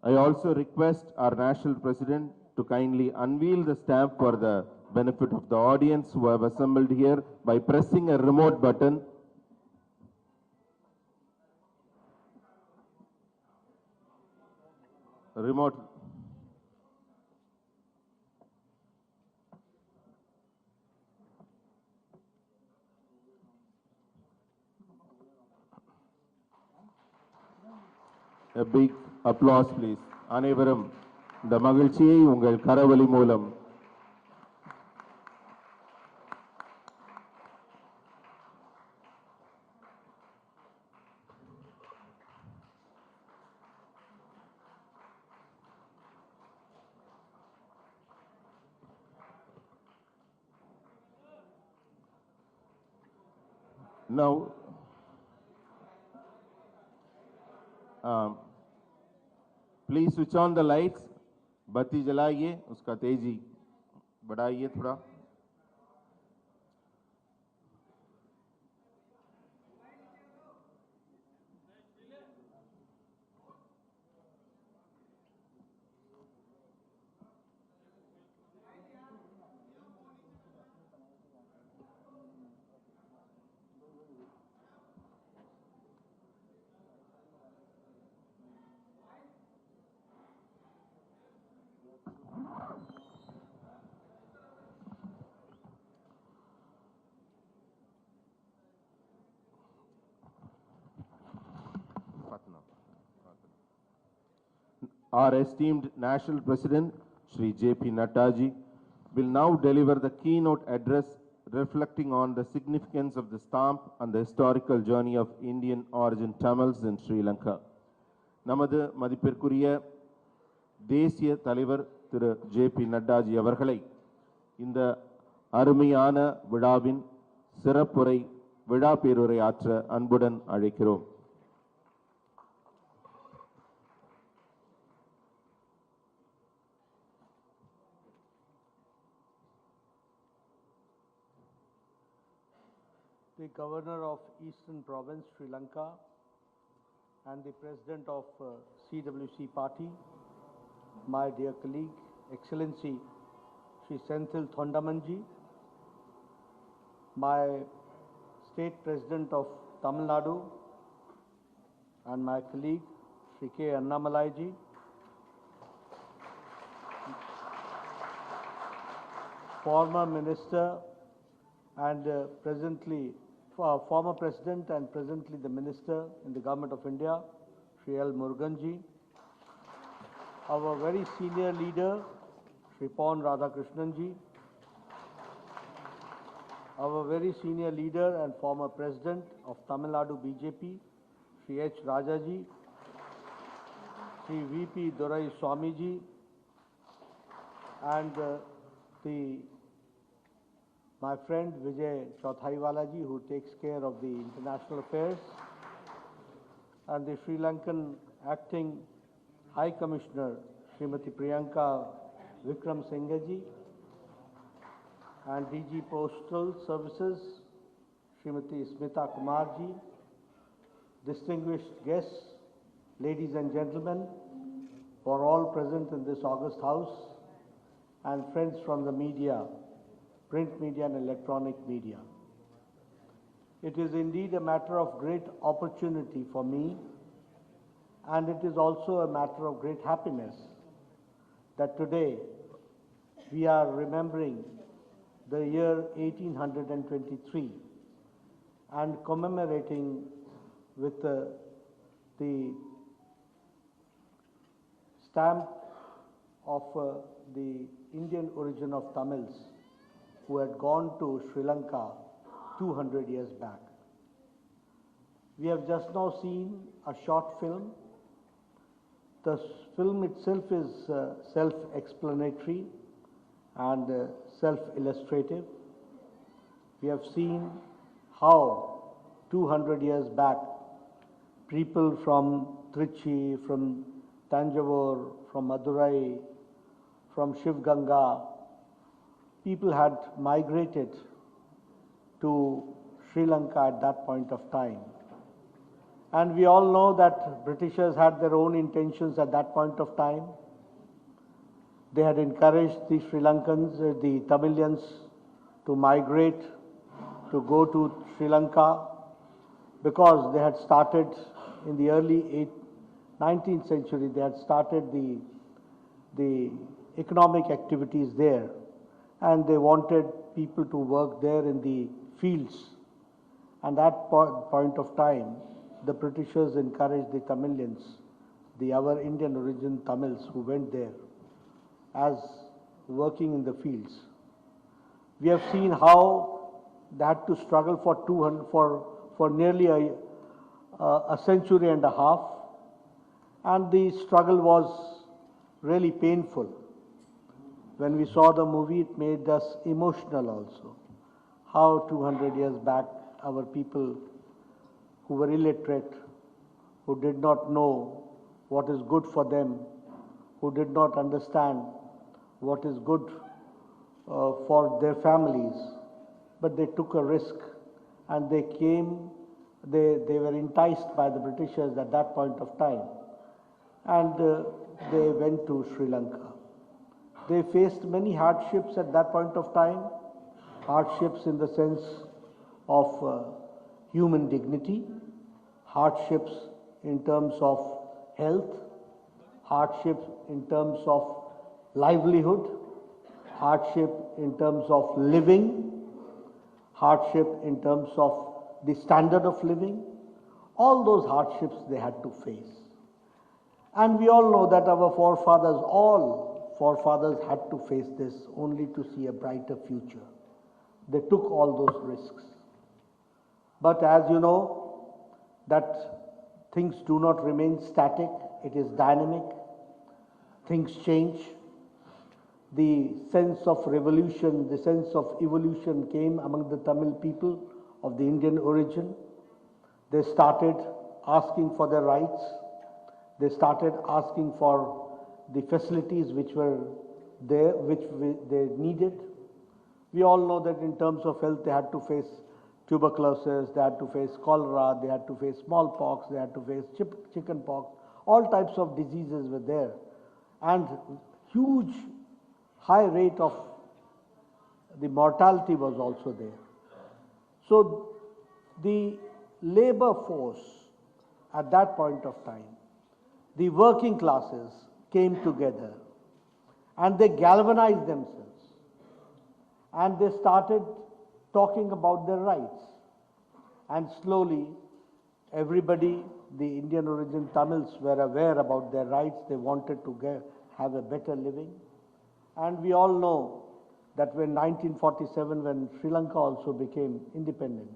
S1: I also request our National President to kindly unveil the stamp for the benefit of the audience who have assembled here by pressing a remote button. Remote. A big applause please. அனைவரும் இந்த மகிழ்ச்சியை உங்கள் கரவொலி மூலம் now please switch on the lights. बत्ती जलाइए, उसका तेजी बढ़ाइए थोड़ा. Our esteemed National President, Sri JP Nadda ji, will now deliver the keynote address reflecting on the significance of the stamp and the historical journey of Indian origin Tamils in Sri Lanka. நமது மதிப்பிற்குரிய தேசிய தலைவர் திரு JP நட்டாஜி அவர்களை இந்த அருமையான விழாவின் சிறப்புரை விழா பேருரை ஆற்ற அன்புடன் அழைக்கிறோம்.
S8: The Governor of Eastern Province, Sri Lanka, and the President of CWC Party, my dear colleague, Excellency Sri Senthil Thondamanji, my State President of Tamil Nadu, and my colleague Sri K. Annamalaiji, former Minister and former President and presently the Minister in the Government of India, Sri L. Muruganji, our very senior leader, Sri Pon Radhakrishnanji, our very senior leader and former President of Tamil Nadu BJP, Sri H. Rajaji, Sri V.P. Durai Swamiji, and my friend Vijay Chauthaiwalaji, who takes care of the international affairs, and the Sri Lankan Acting High Commissioner, Srimati Priyanka Vikram Singhaji, and DG Postal Services, Srimati Smita Kumarji, distinguished guests, ladies and gentlemen, who are all present in this august house, and friends from the media, print media and electronic media. It is indeed a matter of great opportunity for me, and it is also a matter of great happiness that today we are remembering the year 1823 and commemorating with the stamp of the Indian origin of Tamils who had gone to Sri Lanka 200 years back. We have just now seen a short film. The film itself is self-explanatory and self-illustrative. We have seen how 200 years back, people from Trichy, from Tanjavur, from Madurai, from Shivganga, people had migrated to Sri Lanka at that point of time. And we all know that Britishers had their own intentions at that point of time. They had encouraged the Sri Lankans, the Tamilians, to migrate, to go to Sri Lanka, because they had started in the early 19th century, they had started the economic activities there, and they wanted people to work there in the fields. And at that point of time, the Britishers encouraged the Tamilians, our Indian origin Tamils who went there as working in the fields. We have seen how they had to struggle for nearly a century and a half, and the struggle was really painful. When we saw the movie, it made us emotional also. How 200 years back, our people who were illiterate, who did not know what is good for them, who did not understand what is good for their families, but they took a risk and they were enticed by the Britishers at that point of time, and they went to Sri Lanka. They faced many hardships at that point of time, hardships in the sense of human dignity, hardships in terms of health, hardships in terms of livelihood, hardship in terms of living, hardship in terms of the standard of living. All those hardships they had to face. And we all know that our forefathers all forefathers had to face this only to see a brighter future. They took all those risks. But as you know, that things do not remain static, it is dynamic, things change. The sense of revolution, the sense of evolution came among the Tamil people of the Indian origin. They started asking for their rights. They started asking for the facilities which were there, they needed. We all know that in terms of health, they had to face tuberculosis, they had to face cholera, they had to face smallpox, they had to face chicken pox. All types of diseases were there. And huge, high rate of the mortality was also there. So the labor force at that point of time, the working classes came together and they galvanized themselves and they started talking about their rights. And slowly, everybody, the Indian origin Tamils, were aware about their rights. They wanted to have a better living. And we all know that when 1947, when Sri Lanka also became independent,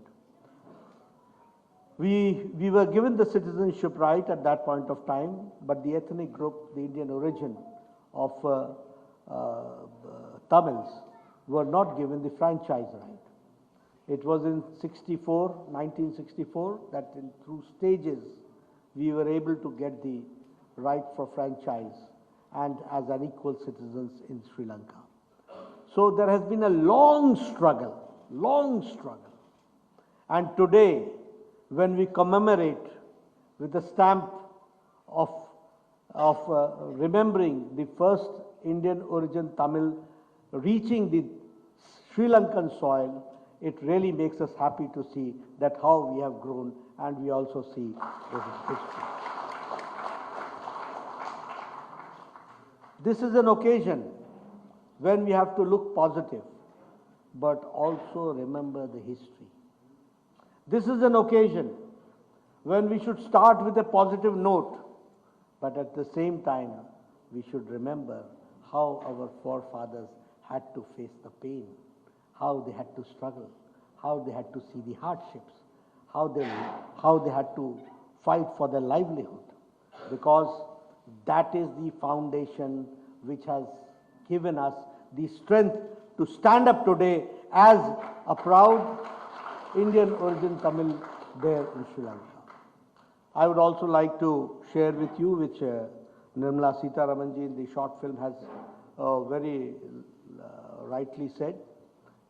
S8: we were given the citizenship right at that point of time, but the ethnic group, the Indian origin of Tamils, were not given the franchise right. It was in 1964, that through stages we were able to get the right for franchise and as an equal citizens in Sri Lanka. So there has been a long struggle. And today, when we commemorate with a stamp of remembering the first Indian origin Tamil reaching the Sri Lankan soil, it really makes us happy to see that how we have grown, and we also see this history. This is an occasion when we have to look positive, but also remember the history. This is an occasion when we should start with a positive note, but at the same time, we should remember how our forefathers had to face the pain, how they had to struggle, how they had to see the hardships, how they had to fight for their livelihood, because that is the foundation which has given us the strength to stand up today as a proud Indian origin Tamil there in Sri Lanka. I would also like to share with you, which Nirmala Sitharamanji in the short film has very rightly said,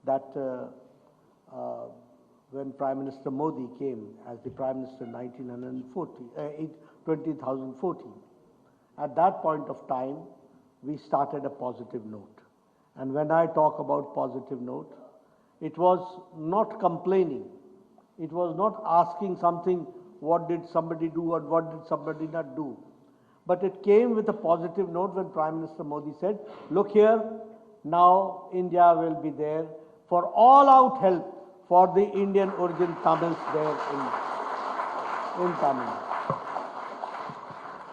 S8: that when Prime Minister Modi came as the Prime Minister in 2014, at that point of time, we started a positive note. And when I talk about positive note, it was not complaining. It was not asking something, what did somebody do or what did somebody not do. But it came with a positive note when Prime Minister Modi said, look here, now India will be there for all out help for the Indian origin Tamils there in Tamil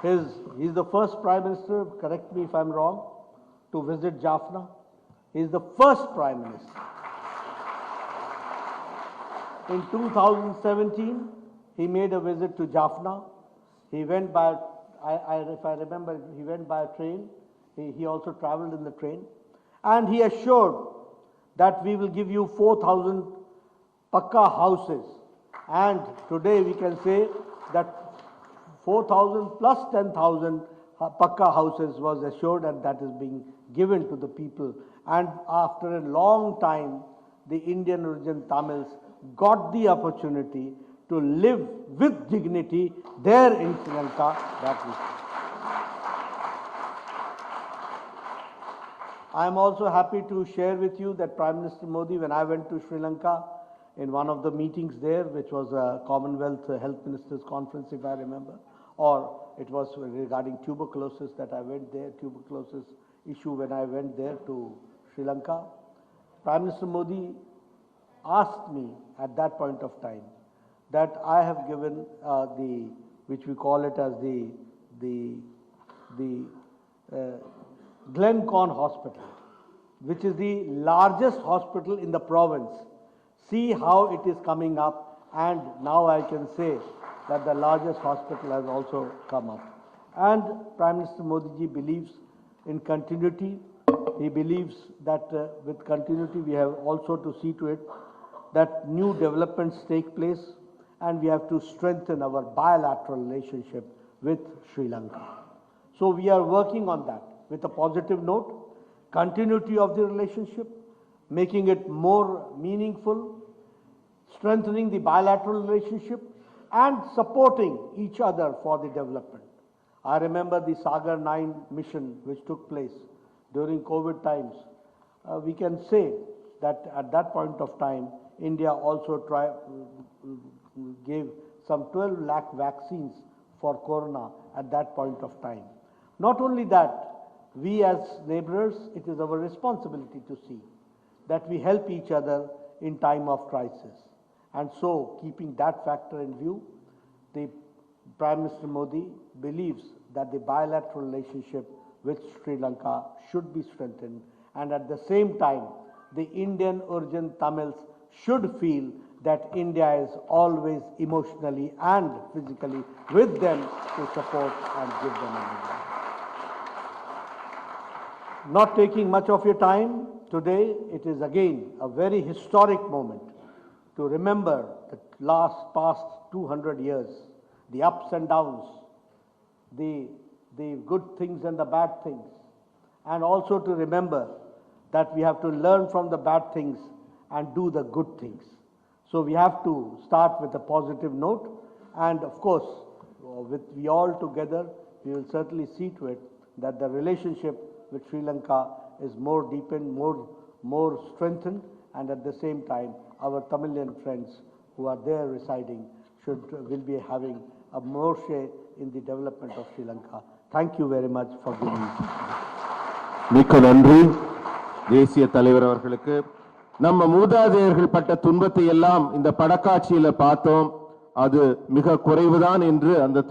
S8: Nadu. He's the first Prime Minister, correct me if I'm wrong, to visit Jaffna. He's the first Prime Minister. In 2017, he made a visit to Jaffna. He went by, if I remember, he went by a train. He also traveled in the train. And he assured that we will give you 4,000 Pakka houses. And today we can say that 4,000 plus 10,000 Pakka houses was assured, and that is being given to the people. And after a long time, the Indian origin Tamils got the opportunity to live with dignity there in Sri Lanka. I am also happy to share with you that Prime Minister Modi, when I went to Sri Lanka in one of the meetings there, which was a Commonwealth Health Ministers Conference, if I remember, or it was regarding tuberculosis that I went there, tuberculosis issue when I went there to Sri Lanka. Prime Minister Modi asked me at that point of time that I have given which we call it as the Glencorn Hospital, which is the largest hospital in the province. See how it is coming up, and now I can say that the largest hospital has also come up. And Prime Minister Modi ji believes in continuity. He believes that with continuity we have also to see to it that new developments take place, and we have to strengthen our bilateral relationship with Sri Lanka. So we are working on that with a positive note, continuity of the relationship, making it more meaningful, strengthening the bilateral relationship, and supporting each other for the development. I remember the Sagar 9 mission which took place during COVID times. We can say that at that point of time, India also gave some 12 lakh vaccines for corona at that point of time. Not only that, we as neighbors, it is our responsibility to see that we help each other in time of crisis. And so, keeping that factor in view, the Prime Minister Modi believes that the bilateral relationship with Sri Lanka should be strengthened, and at the same time, the Indian origin Tamils should feel that India is always emotionally and physically with them to support and give them a hand. Not taking much of your time, today it is again a very historic moment to remember the past 200 years, the ups and downs, the good things and the bad things, and also to remember that we have to learn from the bad things and do the good things. So we have to start with a positive note, and of course, with we all together, we will certainly see to it that the relationship with Sri Lanka is more deepened, more strengthened, and at the same time, our Tamilian friends who are there residing will be having a more share in the development of Sri Lanka. Thank you very much for giving me.
S1: மிக்க நன்றி தேசிய தலைவர் அவர்களுக்கு. நம்ம மூதாதையர்கள் பட்ட துன்பத்தை எல்லாம் இந்த படக்காட்சியில பார்த்தோம். அது மிக குறைவுதான் என்று அந்த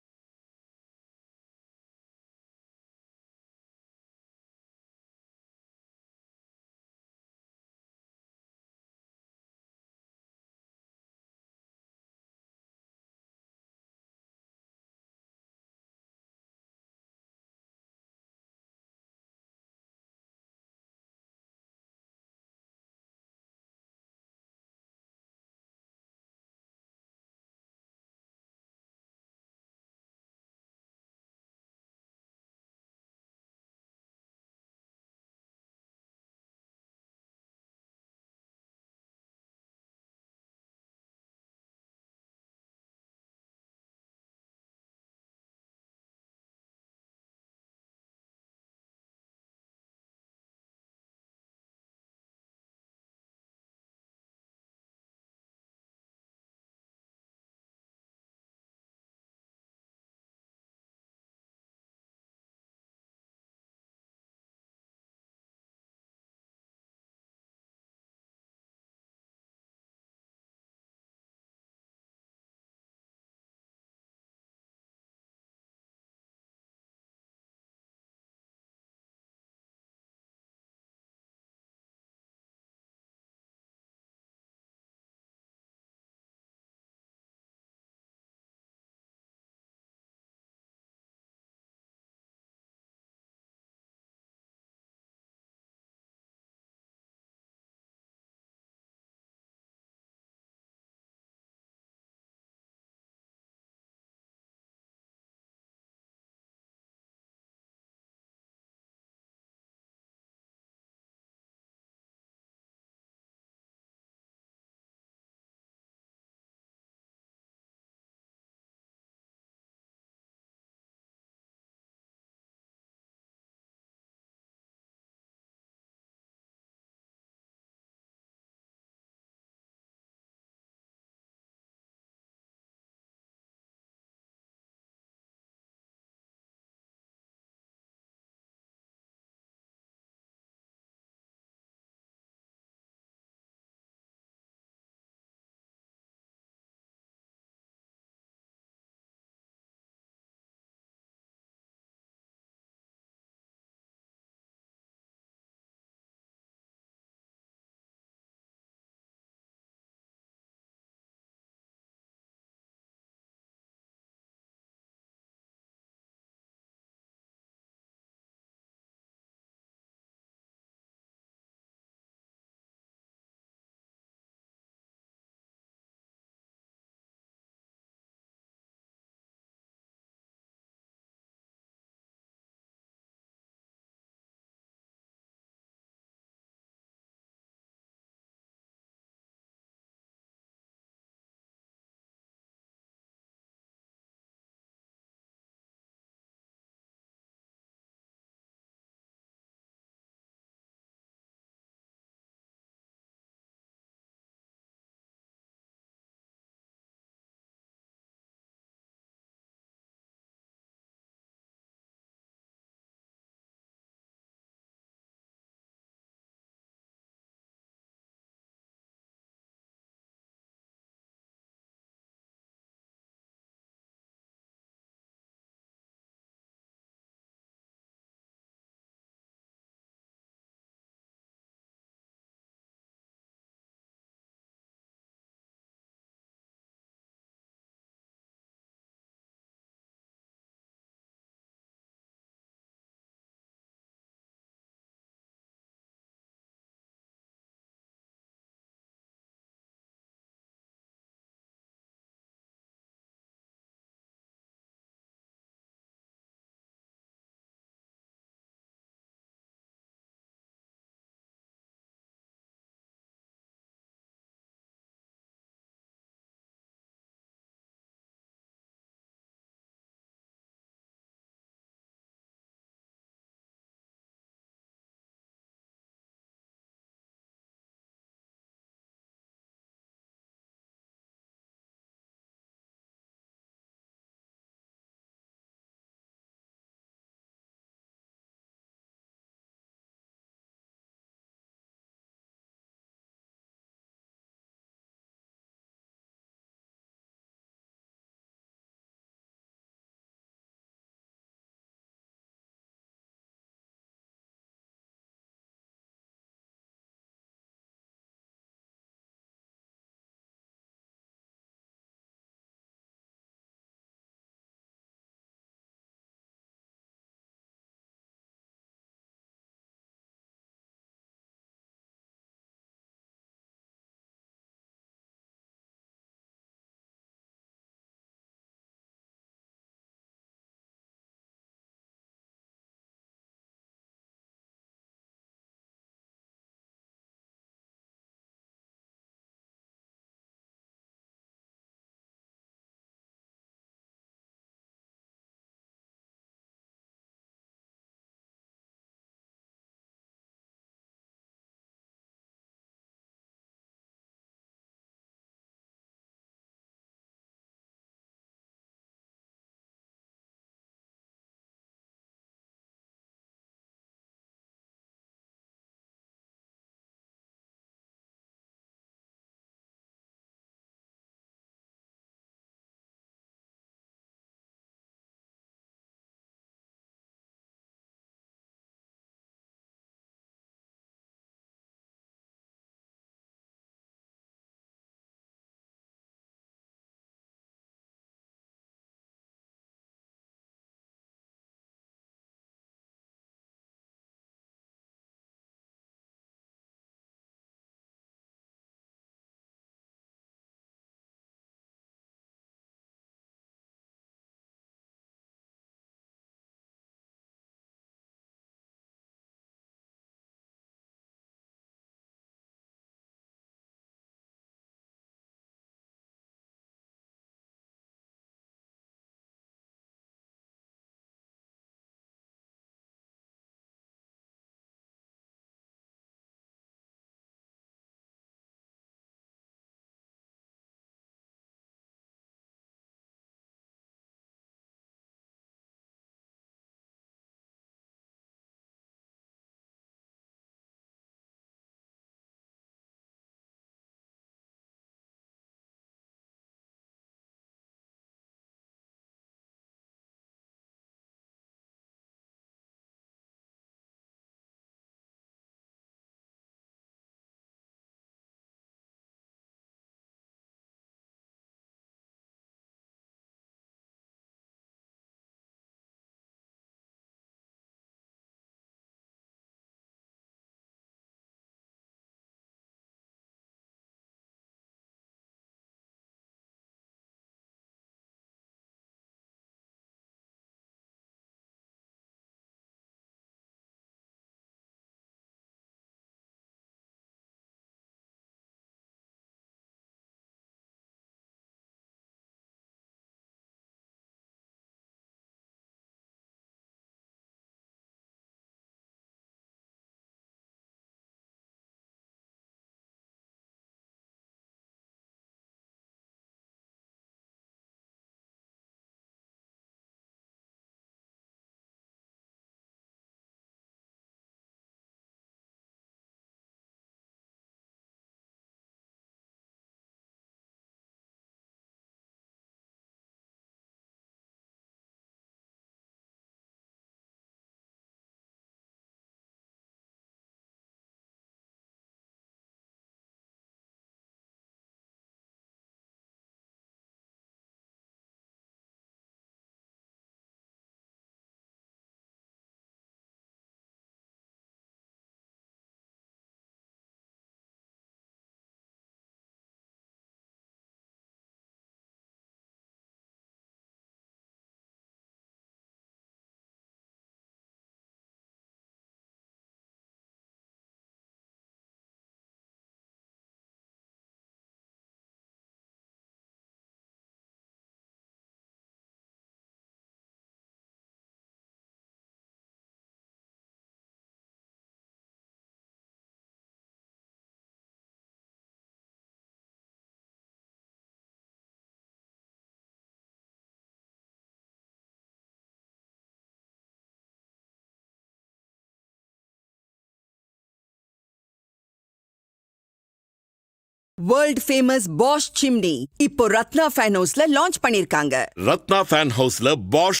S9: வேர்ல்ட் ஃபேமஸ் பாஷ் சிம்னி இப்போ ரத்னா ஃபேன் ஹவுஸ்ல லான்ச் பண்ணிருக்காங்க.
S10: ரத்னா ஃபேன் ஹவுஸ்ல பாஷ்